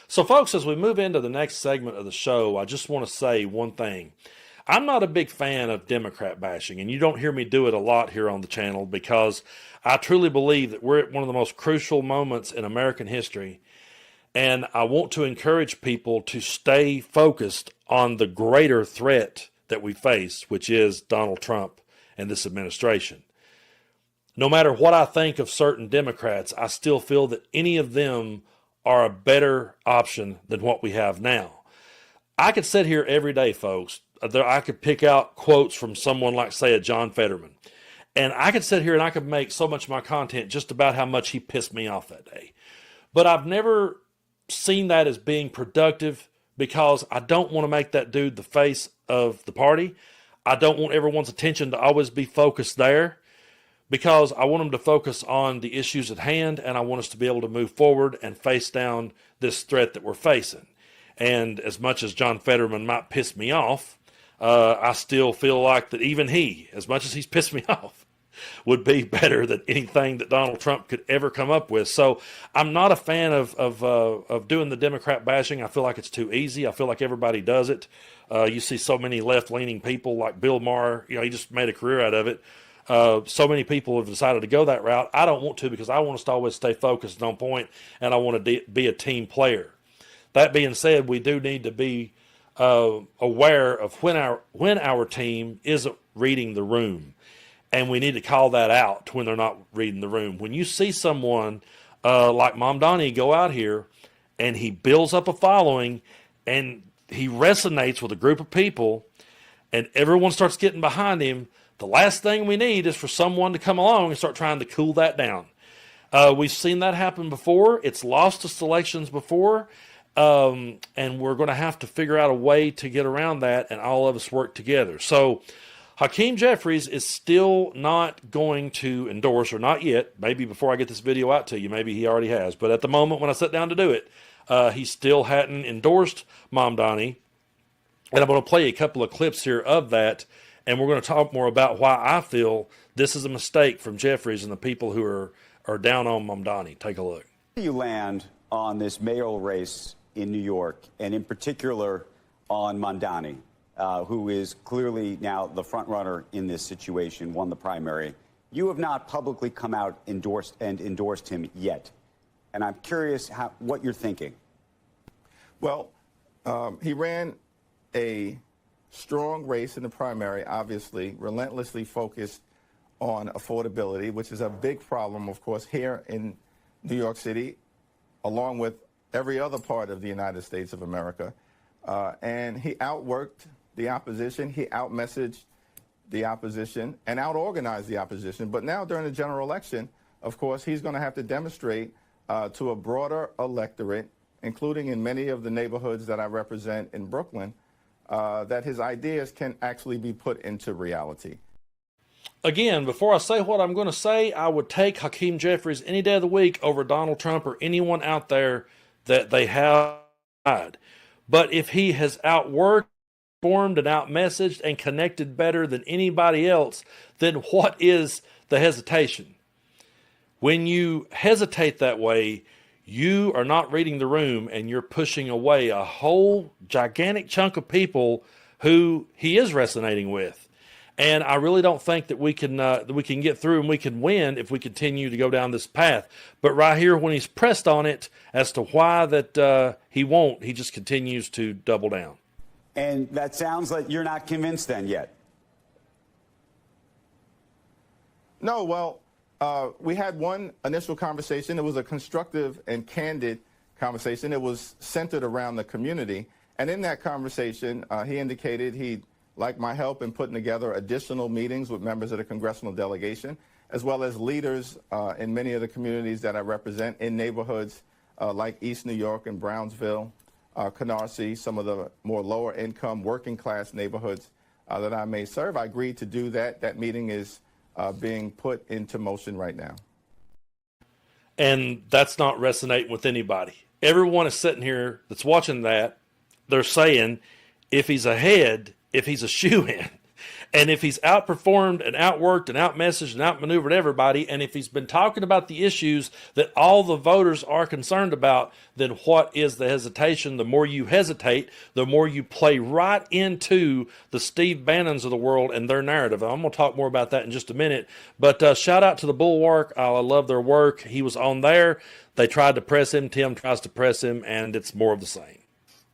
So, folks, as we move into the next segment of the show, I just want to say one thing. I'm not a big fan of Democrat bashing, and you don't hear me do it a lot here on the channel because I truly believe that we're at one of the most crucial moments in American history. And I want to encourage people to stay focused on the greater threat that we face, which is Donald Trump and this administration. No matter what I think of certain Democrats, I still feel that any of them are a better option than what we have now. I could sit here every day, folks. I could pick out quotes from someone like, say, a John Fetterman. And I could sit here and I could make so much of my content just about how much he pissed me off that day. But I've never seen that as being productive because I don't want to make that dude the face of the party. I don't want everyone's attention to always be focused there, because I want them to focus on the issues at hand, and I want us to be able to move forward and face down this threat that we're facing. And as much as John Fetterman might piss me off, I still feel like that even he, as much as he's pissed me off, would be better than anything that Donald Trump could ever come up with. So I'm not a fan of doing the Democrat bashing. I feel like it's too easy. I feel like everybody does it. You see so many left-leaning people like Bill Maher. He just made a career out of it. So many people have decided to go that route. I don't want to, because I want us to always stay focused and on point, and I want to be a team player. That being said, we do need to be aware of when our team isn't reading the room, and we need to call that out when they're not reading the room. When you see someone like Mamdani go out here and he builds up a following and he resonates with a group of people and everyone starts getting behind him, the last thing we need is for someone to come along and start trying to cool that down. We've seen that happen before. It's lost us elections before. And we're going to have to figure out a way to get around that and all of us work together. So Hakeen Jeffries is still not going to endorse, or not yet. Maybe before I get this video out to you, maybe he already has. But at the moment when I sit down to do it, he still hadn't endorsed Mamdani. And I'm going to play a couple of clips here of that. And we're going to talk more about why I feel this is a mistake from Jeffries and the people who are down on Mamdani. Take a look. Where do you land on this mayoral race in New York, and in particular on Mamdani, who is clearly now the front runner in this situation, won the primary? You have not publicly come out endorsed him yet. And I'm curious what you're thinking. Well, he ran a strong race in the primary, obviously, relentlessly focused on affordability, which is a big problem, of course, here in New York City, along with every other part of the United States of America. And he outworked the opposition. He outmessaged the opposition and outorganized the opposition. But now during the general election, of course, he's going to have to demonstrate to a broader electorate, including in many of the neighborhoods that I represent in Brooklyn, that his ideas can actually be put into reality. Again, before I say what I'm going to say, I would take Hakeen Jeffries any day of the week over Donald Trump or anyone out there that they have. But if he has outworked, formed, and outmessaged and connected better than anybody else, then what is the hesitation? When you hesitate that way, you are not reading the room, and you're pushing away a whole gigantic chunk of people who he is resonating with. And I really don't think that we can get through and we can win if we continue to go down this path. But right here, when he's pressed on it as to why that he won't, he just continues to double down. And that sounds like you're not convinced then yet. No, well, we had one initial conversation. It was a constructive and candid conversation. It was centered around the community. And in that conversation, he indicated he'd like my help in putting together additional meetings with members of the congressional delegation, as well as leaders in many of the communities that I represent in neighborhoods like East New York and Brownsville, Canarsie, some of the more lower income working class neighborhoods that I may serve. I agreed to do that. That meeting is being put into motion right now. And that's not resonating with anybody. Everyone is sitting here that's watching that. They're saying if he's ahead, if he's a shoo-in, And if he's outperformed and outworked and outmessaged and outmaneuvered everybody, and if he's been talking about the issues that all the voters are concerned about, then what is the hesitation? The more you hesitate, the more you play right into the Steve Bannons of the world and their narrative. I'm going to talk more about that in just a minute. But shout out to the Bulwark. I love their work. He was on there. They tried to press him. Tim tries to press him, and it's more of the same.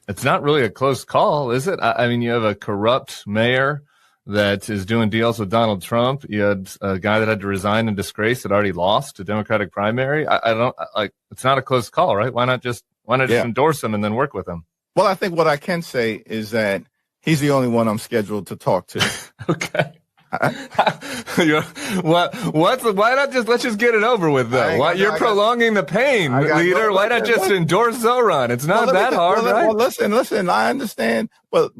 It's not really a close call, is it? I mean, you have a corrupt mayor that is doing deals with Donald Trump. You had a guy that had to resign in disgrace that already lost a Democratic primary. I don't like. It's not a close call, right? Why not just endorse him and then work with him? Well, I think what I can say is that he's the only one I'm scheduled to talk to. Okay. Why not let's just get it over with, though? Why you're prolonging the pain, leader? Why not just endorse Zohran? It's not that hard, right? Well, listen. I understand, but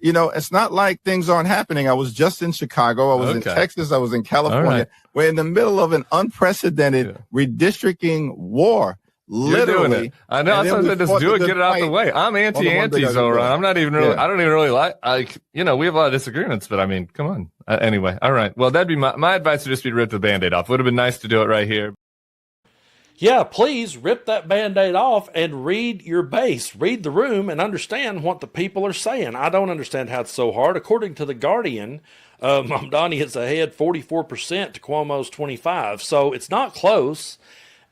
it's not like things aren't happening. I was just in Chicago. I was in Texas. I was in California. Right. We're in the middle of an unprecidented redistricting war. Literally. You're doing it. I know. I said just do it, get it out the way. I'm anti Zohran. I'm not even really, I don't even really like, we have a lot of disagreements, but I mean, come on. Anyway. All right. Well, that'd be my advice would just be to rip the Band-Aid off. Would have been nice to do it right here. Yeah, please rip that Band-Aid off and read your base. Read the room and understand what the people are saying. I don't understand how it's so hard. According to The Guardian, Mamdani is ahead 44% to Cuomo's 25%. So it's not close.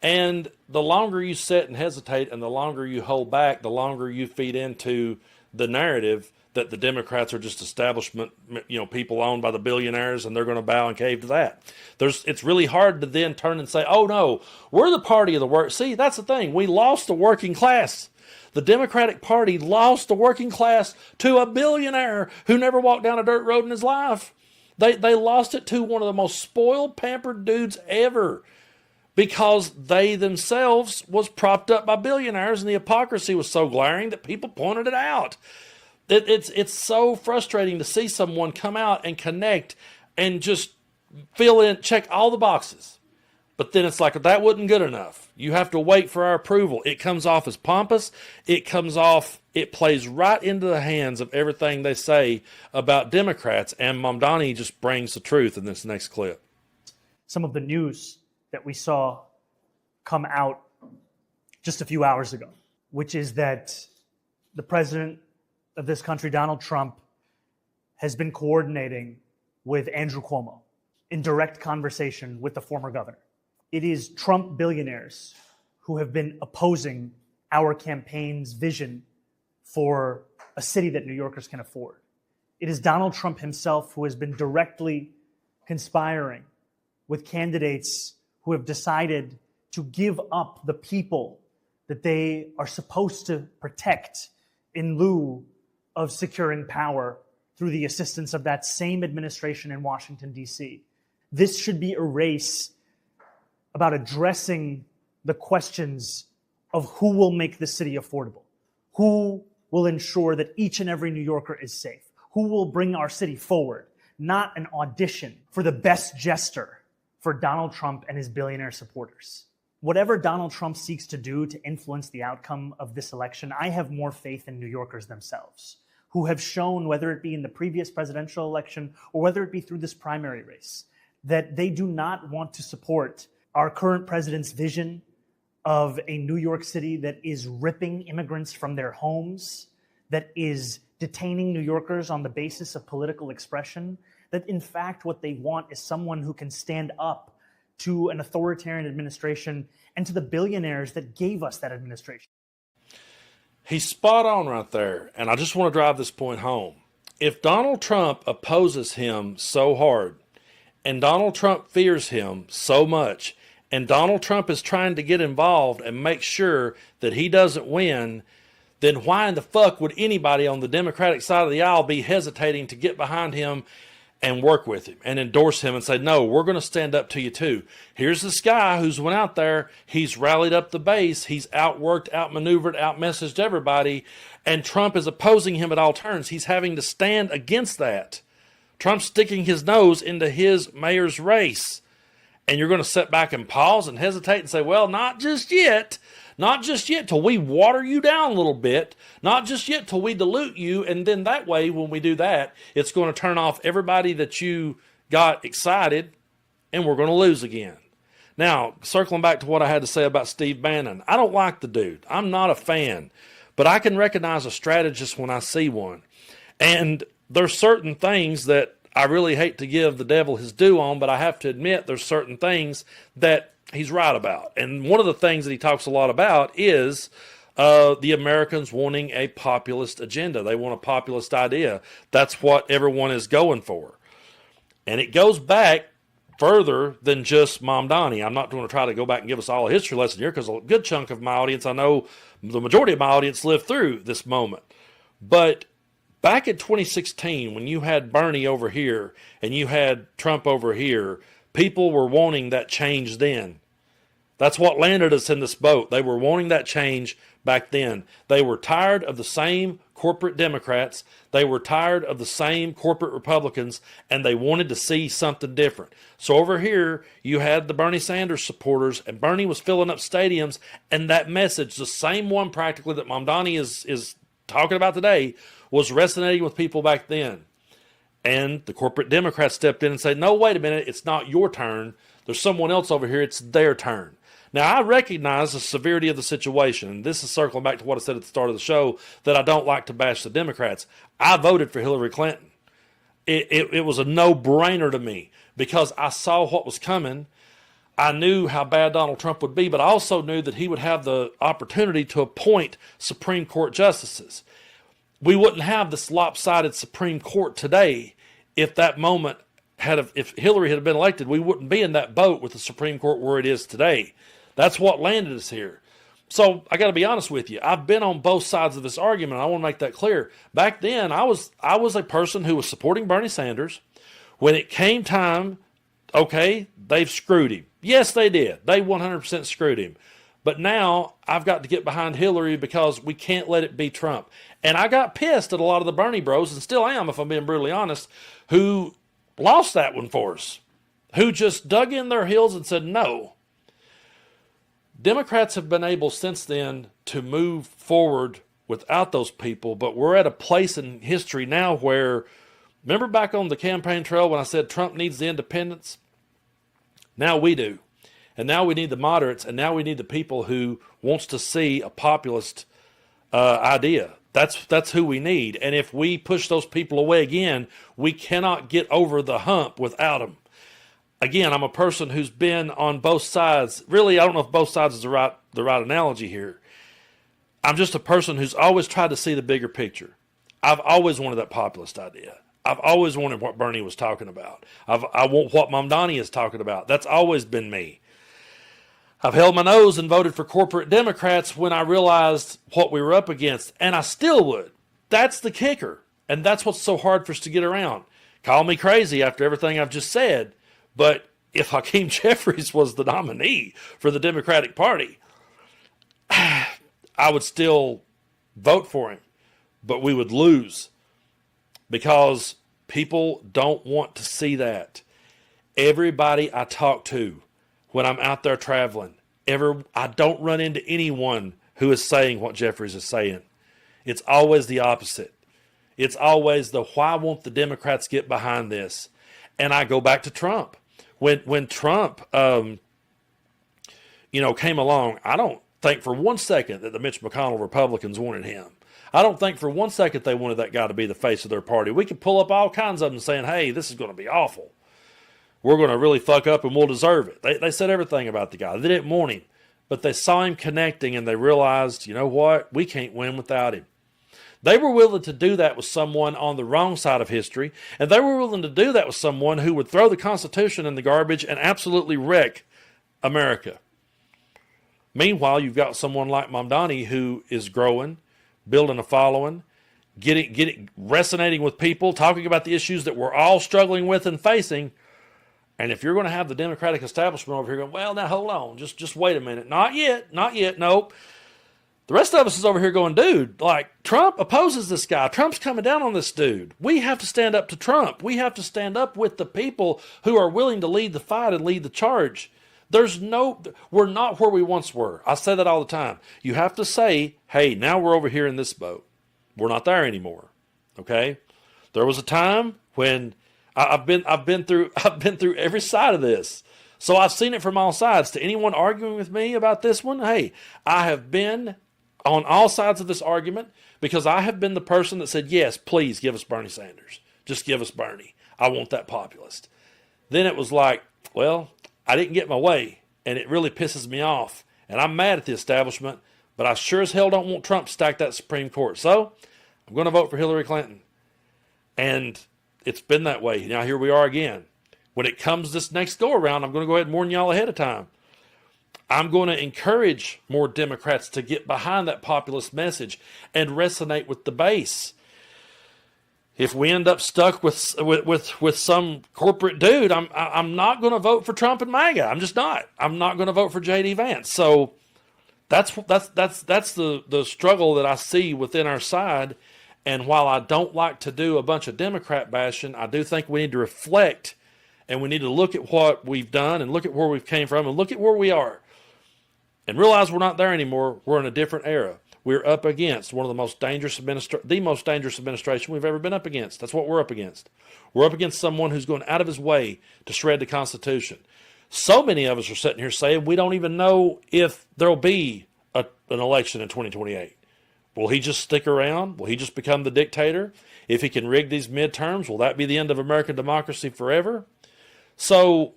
And the longer you sit and hesitate and the longer you hold back, the longer you feed into the narrative that the Democrats are just establishment, people owned by the billionaires and they're going to bow and cave to that. It's really hard to then turn and say, oh no, we're the party of the work. See, that's the thing. We lost the working class. The Democratic Party lost the working class to a billionaire who never walked down a dirt road in his life. They lost it to one of the most spoiled, pampered dudes ever. Because they themselves was propped up by billionaires, and the hypocrisy was so glaring that people pointed it out. It's so frustrating to see someone come out and connect and just fill in, check all the boxes. But then it's like, that wasn't good enough. You have to wait for our approval. It comes off as pompous. It plays right into the hands of everything they say about Democrats. And Mamdani just brings the truth in this next clip. Some of the news that we saw come out just a few hours ago, which is that the president of this country, Donald Trump, has been coordinating with Andrew Cuomo in direct conversation with the former governor. It is Trump billionaires who have been opposing our campaign's vision for a city that New Yorkers can afford. It is Donald Trump himself who has been directly conspiring with candidates who have decided to give up the people that they are supposed to protect in lieu of securing power through the assistance of that same administration in Washington, D.C. This should be a race about addressing the questions of who will make the city affordable, who will ensure that each and every New Yorker is safe, who will bring our city forward, not an audition for the best jester for Donald Trump and his billionaire supporters. Whatever Donald Trump seeks to do to influence the outcome of this election, I have more faith in New Yorkers themselves, who have shown, whether it be in the previous presidential election or whether it be through this primary race, that they do not want to support our current president's vision of a New York City that is ripping immigrants from their homes, that is detaining New Yorkers on the basis of political expression, that in fact what they want is someone who can stand up to an authoritarian administration and to the billionaires that gave us that administration. He's spot on right there, and I just want to drive this point home. If Donald Trump opposes him so hard, and Donald Trump fears him so much, and Donald Trump is trying to get involved and make sure that he doesn't win, then why in the fuck would anybody on the Democratic side of the aisle be hesitating to get behind him and work with him and endorse him and say, no, we're going to stand up to you too. Here's this guy who's went out there, he's rallied up the base, he's outworked, outmaneuvered, outmessaged everybody, and Trump is opposing him at all turns. He's having to stand against that. Trump's sticking his nose into his mayor's race. And you're going to sit back and pause and hesitate and say, well, not just yet. Not just yet till we water you down a little bit. Not just yet till we dilute you. And then that way, when we do that, it's going to turn off everybody that you got excited, and we're going to lose again. Now, circling back to what I had to say about Steve Bannon, I don't like the dude. I'm not a fan. But I can recognize a strategist when I see one. And there's certain things that I really hate to give the devil his due on, but I have to admit there's certain things that he's right about. And one of the things that he talks a lot about is the Americans wanting a populist agenda. They want a populist idea. That's what everyone is going for. And it goes back further than just Mamdani. I'm not going to try to go back and give us all a history lesson here because a good chunk of my audience, I know the majority of my audience lived through this moment. But back in 2016, when you had Bernie over here and you had Trump over here, people were wanting that change then. That's what landed us in this boat. They were wanting that change back then. They were tired of the same corporate Democrats. They were tired of the same corporate Republicans, and they wanted to see something different. So over here, you had the Bernie Sanders supporters, and Bernie was filling up stadiums, and that message, the same one practically that Mamdani is talking about today, was resonating with people back then. And the corporate Democrats stepped in and said, no, wait a minute, it's not your turn. There's someone else over here. It's their turn. Now, I recognize the severity of the situation, and this is circling back to what I said at the start of the show, that I don't like to bash the Democrats. I voted for Hillary Clinton. It was a no-brainer to me because I saw what was coming. I knew how bad Donald Trump would be, but I also knew that he would have the opportunity to appoint Supreme Court justices. We wouldn't have this lopsided Supreme Court today if that moment if Hillary had been elected. We wouldn't be in that boat with the Supreme Court where it is today. That's what landed us here. So I got to be honest with you. I've been on both sides of this argument. I want to make that clear. Back then, I was a person who was supporting Bernie Sanders. When it came time, okay, they've screwed him. Yes, they did. They 100% screwed him. But now I've got to get behind Hillary because we can't let it be Trump. And I got pissed at a lot of the Bernie bros, and still am if I'm being brutally honest, who lost that one for us, who just dug in their heels and said no. Democrats have been able since then to move forward without those people, but we're at a place in history now where, remember back on the campaign trail when I said Trump needs the independents? Now we do. And now we need the moderates, and now we need the people who wants to see a populist idea. That's who we need. And if we push those people away again, we cannot get over the hump without them. Again, I'm a person who's been on both sides. Really, I don't know if both sides is the right analogy here. I'm just a person who's always tried to see the bigger picture. I've always wanted that populist idea. I've always wanted what Bernie was talking about. I want what Mamdani is talking about. That's always been me. I've held my nose and voted for corporate Democrats when I realized what we were up against, and I still would. That's the kicker, and that's what's so hard for us to get around. Call me crazy after everything I've just said, but if Hakeen Jeffries was the nominee for the Democratic Party, I would still vote for him, but we would lose because people don't want to see that. Everybody I talk to when I'm out there traveling, I don't run into anyone who is saying what Jeffries is saying. It's always the opposite. It's always the why won't the Democrats get behind this? And I go back to Trump. When Trump, came along, I don't think for one second that the Mitch McConnell Republicans wanted him. I don't think for one second they wanted that guy to be the face of their party. We could pull up all kinds of them saying, hey, this is going to be awful. We're going to really fuck up and we'll deserve it. They said everything about the guy. They didn't want him, but they saw him connecting and they realized, you know what? We can't win without him. They were willing to do that with someone on the wrong side of history, and they were willing to do that with someone who would throw the Constitution in the garbage and absolutely wreck America. Meanwhile, you've got someone like Mamdani who is growing, building a following, getting resonating with people, talking about the issues that we're all struggling with and facing. And if you're going to have the Democratic establishment over here going, well, now hold on, just wait a minute. Not yet, nope. The rest of us is over here going, dude, like Trump opposes this guy. Trump's coming down on this dude. We have to stand up to Trump. We have to stand up with the people who are willing to lead the fight and lead the charge. We're not where we once were. I say that all the time. You have to say, hey, now we're over here in this boat. We're not there anymore. Okay? There was a time when I've been through every side of this. So I've seen it from all sides. To anyone arguing with me about this one, hey, I have been on all sides of this argument because I have been the person that said, yes, please give us Bernie Sanders. Just give us Bernie. I want that populist. Then it was like, well, I didn't get my way, and it really pisses me off. And I'm mad at the establishment, but I sure as hell don't want Trump to stack that Supreme Court. So I'm going to vote for Hillary Clinton. And it's been that way. Now here we are again. When it comes this next go around, I'm going to go ahead and warn y'all ahead of time. I'm going to encourage more Democrats to get behind that populist message and resonate with the base. If we end up stuck with some corporate dude, I'm not going to vote for Trump and MAGA. I'm just not. I'm not going to vote for J.D. Vance. So that's the struggle that I see within our side. And while I don't like to do a bunch of Democrat bashing, I do think we need to reflect and we need to look at what we've done and look at where we've came from and look at where we are and realize we're not there anymore. We're in a different era. We're up against one of the most dangerous administration we've ever been up against. That's what we're up against. We're up against someone who's going out of his way to shred the Constitution. So many of us are sitting here saying we don't even know if there'll be an election in 2028. Will he just stick around? Will he just become the dictator? If he can rig these midterms, will that be the end of American democracy forever? So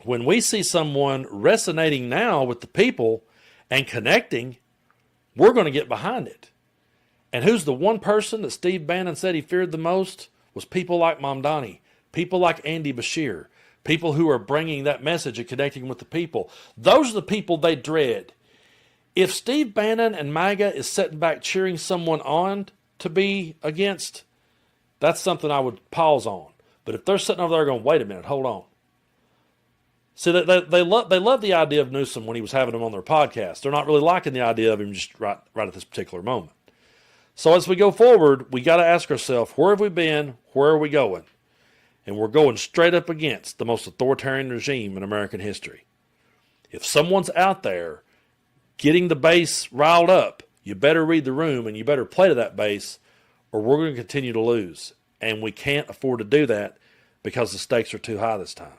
when we see someone resonating now with the people and connecting, we're going to get behind it. And who's the one person that Steve Bannon said he feared the most? Was people like Mamdani, people like Andy Bashir, people who are bringing that message and connecting with the people. Those are the people they dread. If Steve Bannon and MAGA is sitting back cheering someone on to be against, that's something I would pause on. But if they're sitting over there going, wait a minute, hold on. See, they love the idea of Newsom when he was having him on their podcast. They're not really liking the idea of him just right at this particular moment. So as we go forward, we got to ask ourselves, where have we been? Where are we going? And we're going straight up against the most authoritarian regime in American history. If someone's out there getting the base riled up, you better read the room and you better play to that base, or we're going to continue to lose. And we can't afford to do that because the stakes are too high this time.